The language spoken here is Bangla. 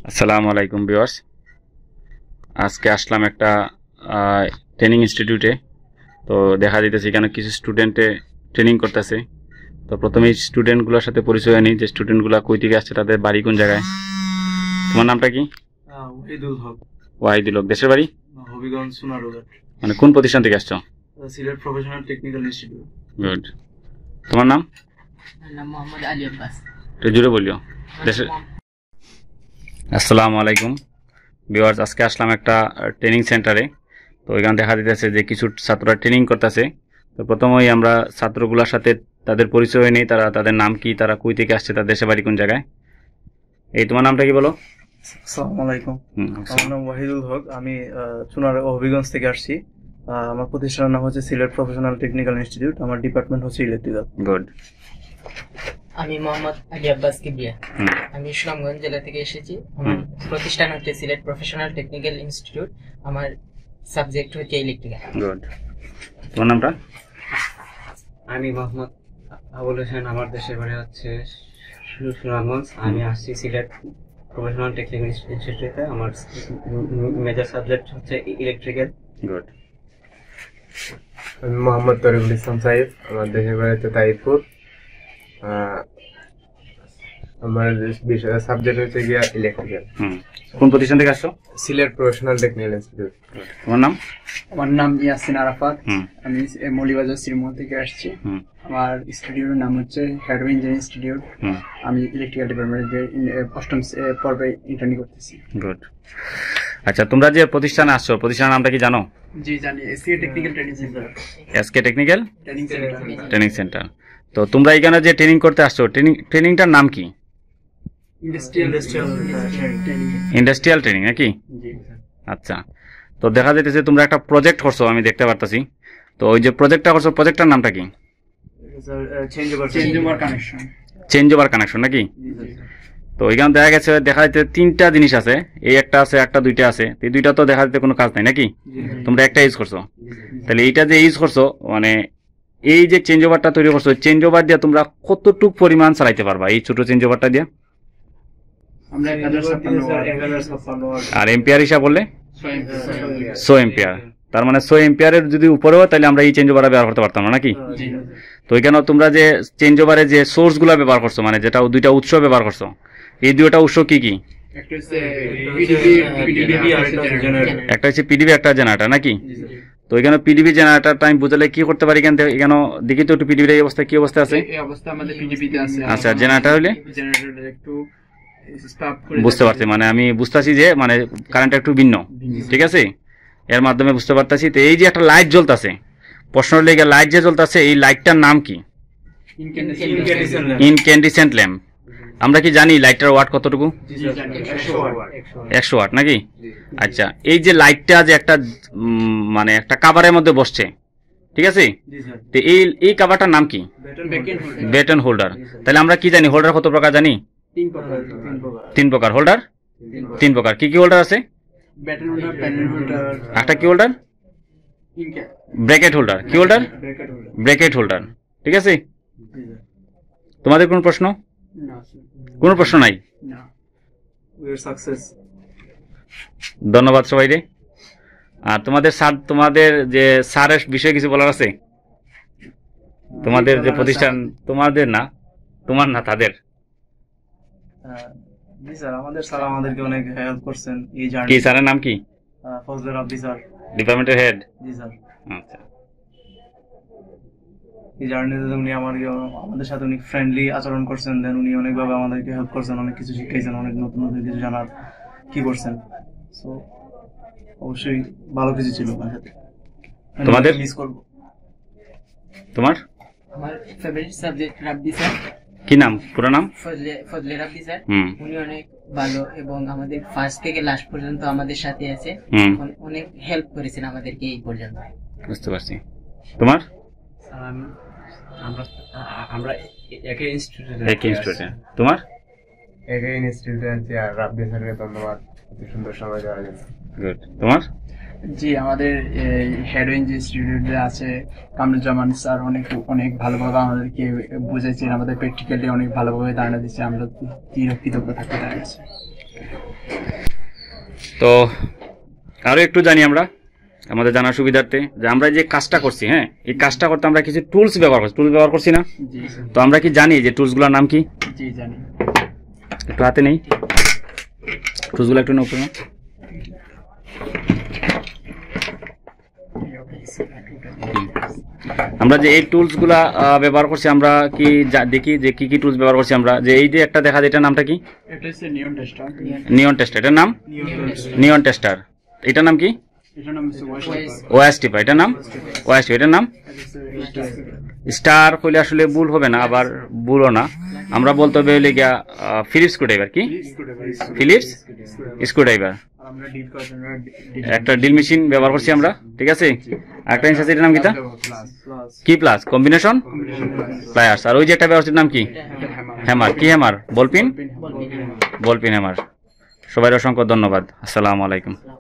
আসসালামু আলাইকুম ভিউয়ার্স। আজকে আসলাম একটা ট্রেনিং ইনস্টিটিউটে। তো দেখা যাইতেছে এখানে কিছু স্টুডেন্টে ট্রেনিং করতেছে। তো প্রথমে স্টুডেন্টগুলোর সাথে পরিচয় নিই যে স্টুডেন্টগুলো কই থেকে আসছে, তাদের বাড়ি কোন জায়গায়। তোমার নামটা কি? ওয়াহিদুল হক। ওয়াহিদুল হক। দেশের বাড়ি? হবিগঞ্জ সোনারগাঁ। মানে কোন প্রতিষ্ঠান থেকে আসছো? Sylhet professional technical institute. Good. তোমার নাম? নাম মোহাম্মদ আলী আব্বাস। একটু জুড়ে বলিও। দেশের। আসসালামু আলাইকুম ভিউয়ার্স। আজকে আসলাম একটা ট্রেনিং সেন্টারে। তো এখানে দেখা যাইতেছে যে কিছু ছাত্ররা ট্রেনিং করতেছে। তো প্রথমেই আমরা ছাত্রগুলোর সাথে তাদের পরিচয় নেই, তাদের নাম কি, তারা কই থেকে আসছে, তাদের দেশে বাড়ি কোন জায়গায়। এই তোমার নামটা কি বলো? আসসালামু আলাইকুম। আমার নাম ওয়াহিদুল হক। আমি হবিগঞ্জ থেকে আসছি। আমার প্রতিষ্ঠানের নাম হচ্ছে সিলেট প্রফেশনাল টেকনিক্যাল ইনস্টিটিউট। আমার ডিপার্টমেন্ট হচ্ছে ইলেকট্রিক্যাল। গুড। আমি মোহাম্মদ আলী আব্বাস কিবরিয়া। আমি সুনামগঞ্জ জেলা থেকে এসেছি। আমার প্রতিষ্ঠান হচ্ছে সিলেট প্রফেশনাল টেকনিক্যাল ইনস্টিটিউট। আমার সাবজেক্ট হচ্ছে ইলেকট্রিক্যাল। গুড। তোমার নামটা? আমি মোহাম্মদ আবুল হোসেন। আমার দেশের বাড়ি হচ্ছে সুনামগঞ্জ। আমি আসছি সিলেট প্রফেশনাল টেকনিক্যাল ইনস্টিটিউটে। আমার মেজর সাবজেক্ট হচ্ছে ইলেকট্রিক্যাল। গুড। আমি মোহাম্মদ তরিকুল ইসলাম সাহিব। আমার দেশের বাড়ি হচ্ছে তাইপুর। আমার সাবজেক্ট হচ্ছে গিয়া ইলেকট্রিক্যাল। কোন প্রতিষ্ঠান থেকে আসছো? Sylhet professional technical institute. তোমার নাম? আমার নাম ইয়াসিন আরাফাত। আমি মৌলিবাজার শ্রীমোহন থেকে আসছি। আমার ইনস্টিটিউটের নাম হচ্ছে হেডওয়ে ইঞ্জিনিয়ারিং ইনস্টিটিউট। আমি ইলেকট্রিক্যাল ডিপার্টমেন্টে অষ্টম পর্বে ইন্টার্নি করতেছি। গুড। আচ্ছা, তোমরা যে প্রতিষ্ঠানে আসছো, প্রতিষ্ঠানের নামটা কি জানো? জি জানি, SK technical training centre. SK technical training centre. Training centre. তো তোমরা এখানে যে ট্রেনিং করতে আসছো, ট্রেনিংটার নাম কি? ইন্ডাস্ট্রিয়াল ট্রেনিং নাকি? আচ্ছা। তো দেখা যাইতেছে তোমরা একটা প্রজেক্ট করছো, আমি দেখতে পারতাছি। তো ওই যে প্রজেক্টটা করছো, প্রজেক্টটার নামটা কি? চেঞ্জ ওভার কানেকশন নাকি? তো এখানে দেখা যাচ্ছে তিনটা জিনিস আছে। এই একটা আছে, একটা দুইটা আছে। এই দুইটা তো দেখা যাচ্ছে কোনো কাজ নাই নাকি? তোমরা একটা ইউজ করছো। তাহলে এইটা যে ইউজ করছো, মানে এই যে চেঞ্জ ওভারটা তৈরি করছো, চেঞ্জ ওভার দিয়ে তোমরা কতটুক পরিমাণ চালাইতে পারবা এই ছোট চেঞ্জ ওভারটা দিয়ে? আর এম্পিয়ার হিসাব বললে 100 এম্পিয়ার। তার মানে 100 এম্পিয়ারের যদি উপরে হয় তাহলে আমরা এই চেঞ্জ ওভারটা ব্যবহার করতে পারতাম না নাকি? তো এখানে তোমরা যে চেঞ্জ ওভারে যে সোর্স গুলা ব্যবহার করছো, মানে যেটা দুইটা উৎস ব্যবহার করছো, এই দুইটা উৎস কি কি? একটা হচ্ছে পিডিবি, একটা জেনারেটর নাকি? তো এখানে পিডিবি জেনারেটরটা আমি বুঝালে কি করতে পারি? এখানে দেখি তো একটু পিডিবির এই অবস্থা কি অবস্থা আছে। এই অবস্থা আমাদের পিডিবিতে আছে। আচ্ছা, জেনারেটর হইলে জেনারেটর একটু বুঝতে পারছি, মানে আমি বুঝতেছি যে মানে কারেন্টটা একটু ভিন্ন, ঠিক আছে, এর মাধ্যমে বুঝতে পারতেছি। তো এই যে একটা লাইট জ্বলতেছে, প্রশ্ন লেগে লাইট যে জ্বলতেছে, এই লাইটটার নাম কি? ইনক্যান্ডিসেন্ট ল্যাম্প। আমরা কি জানি লাইটটার ওয়াট কতটুকু? 100 ওয়াট নাকি? আচ্ছা, এই যে লাইটটা যে একটা মানে একটা কাভারের মধ্যে বসছে, ঠিক আছে, তো এই কাভারটার নাম কি? Baton holder. তাহলে আমরা কি জানি হোল্ডার কত প্রকার জানি? 3 প্রকার হোল্ডার। 3 প্রকার কি কি হোল্ডার আছে? একটা কি হোল্ডার? Bracket holder. কি হোল্ডার? ব্র্যাকেট হোল্ডার, ঠিক আছে। তোমাদের কোন প্রশ্ন? কোনো প্রশ্ন নাই? ধন্যবাদ সবাই রে। আর তোমাদের যে স্যারের বিষয়ে কিছু বলার আছে? তোমাদের যে প্রতিষ্ঠান, তোমাদের না, তোমার না, তাদের। জি স্যার, আমাদের স্যার আমাদেরকে অনেক হেল্প করছেন এই জার্নি। কি স্যারের নাম কি? ফজলে রাব্বি স্যার, ডিপার্টমেন্টের হেড। জি স্যার। আচ্ছা। এই জার্নিতে উনি আমাদের সাথে অনেক ফ্রেন্ডলি আচরণ করছেন। দেন উনি অনেকভাবে আমাদেরকে হেল্প করছেন, অনেক কিছু শিখাইছেন, অনেক নতুন নতুন কিছু জানার কি করছেন। সো অবশ্যই ভালো কিছু ছিল ওনার সাথে। তোমাদের মিস করব। তোমার? আমার ফেভারিট সাবজেক্ট রাব্বি স্যার। কি নাম, পুরো নাম? Fazle rabbi sir. উনি অনেক ভালো এবং আমাদের ফার্স্ট থেকে লাস্ট পর্যন্ত আমাদের সাথে আছে। অনেক হেল্প করেছেন আমাদেরকে এই পর্যন্ত। বুঝতে পারছি। তোমার? আমরা একই ইনস্টিটিউটে। তোমার? একই ইনস্টিটিউটে আছি। আর রাব্বি স্যারকে ধন্যবাদ এত সুন্দর সময় দেওয়ার জন্য। গুড। তোমার? জি, আমাদের হেডওয়ে ইনস্টিটিউটে আছে কামরুজ্জামান স্যার। অনেক ভালোভাবে আমাদেরকে বুঝাইছেন, আমাদের প্র্যাকটিক্যালি অনেক ভালোভাবে ধারণা দিচ্ছে। আমরা কৃতজ্ঞ থাকতে তার কাছে। তো আরো একটু জানি আমরা, আমাদের জানার সুবিধার্থে, যে আমরা যে কাজটা করছি, হ্যাঁ, এই কাজটা করতে আমরা কিছু টুলস ব্যবহার করছি, টুলস ব্যবহার করছি না? জি তো আমরা কি জানি যে টুলসগুলোর নাম কি? জি জানি। একটু হাতে নেই টুলসগুলো, একটু নাও, না আমরা যে এই টুলসগুলা ব্যবহার করছি, আমরা কি দেখি যে কি কি টুলস ব্যবহার করছি আমরা। যে এই যে একটা দেখা যায়, এটার নামটা কি? এটা হচ্ছে নিয়ন টেস্টার। নিয়ন টেস্টার, এটার নাম নিয়ন টেস্টার। এটার নাম কি? এটার নাম হচ্ছে ওএস টিপা, এটার নাম ওএস টিপা, এটার নাম স্টার। কইলে আসলে ভুল হবে না, আবার ভুলও না, আমরা বলতে হবে হইলে গিয়া ফিলিপস স্ক্রুড্রাইভার। কি? Philips screwdriver. আমরা ডিল করার জন্য একটা ডিল মেশিন ব্যবহার করছি আমরা, ঠিক আছে। আরেকটা জিনিস আছে, এটার নাম কি? কি প্লাস কম্বিনেশন প্লায়ার্স। আর ওই যে একটা ব্যবহার নাম কি? হ্যামার। কি হ্যামার? Ball peen, ball peen hammer. সবাই অসংখ্য ধন্যবাদ। আসসালামু আলাইকুম।